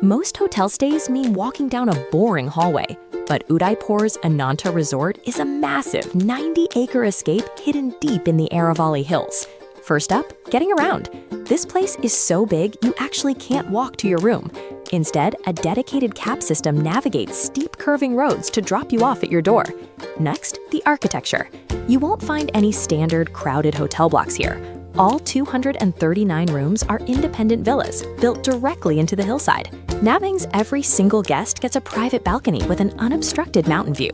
Most hotel stays mean walking down a boring hallway, but Udaipur's Ananta Resort is a massive 90-acre escape hidden deep in the Aravalli Hills. First up, getting around. This place is so big you actually can't walk to your room. Instead, a dedicated cab system navigates steep curving roads to drop you off at your door. Next, the architecture. You won't find any standard crowded hotel blocks here. All 239 rooms are independent villas built directly into the hillside. That means every single guest gets a private balcony with an unobstructed mountain view.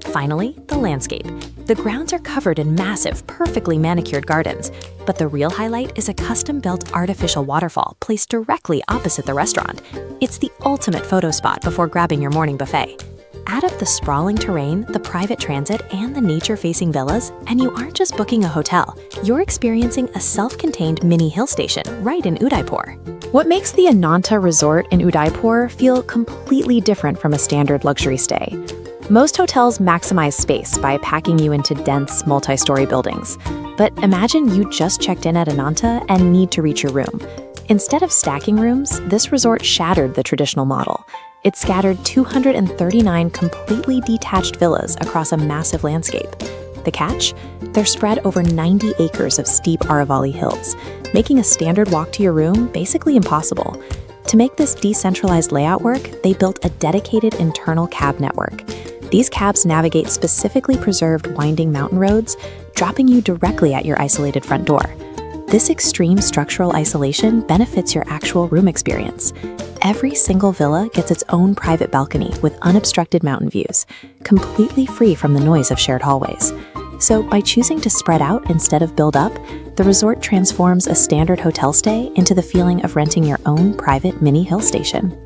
Finally, the landscape. The grounds are covered in massive, perfectly manicured gardens, but the real highlight is a custom-built artificial waterfall placed directly opposite the restaurant. It's the ultimate photo spot before grabbing your morning buffet. Add up the sprawling terrain, the private transit, and the nature-facing villas, and you aren't just booking a hotel. You're experiencing a self-contained mini hill station right in Udaipur. What makes the Ananta Resort in Udaipur feel completely different from a standard luxury stay? Most hotels maximize space by packing you into dense, multi-story buildings. But imagine you just checked in at Ananta and need to reach your room. Instead of stacking rooms, this resort shattered the traditional model. It scattered 239 completely detached villas across a massive landscape. The catch? They're spread over 90 acres of steep Aravalli Hills, making a standard walk to your room basically impossible. To make this decentralized layout work, they built a dedicated internal cab network. These cabs navigate specifically preserved winding mountain roads, dropping you directly at your isolated front door. This extreme structural isolation benefits your actual room experience. Every single villa gets its own private balcony with unobstructed mountain views, completely free from the noise of shared hallways. So by choosing to spread out instead of build up, the resort transforms a standard hotel stay into the feeling of renting your own private mini hill station.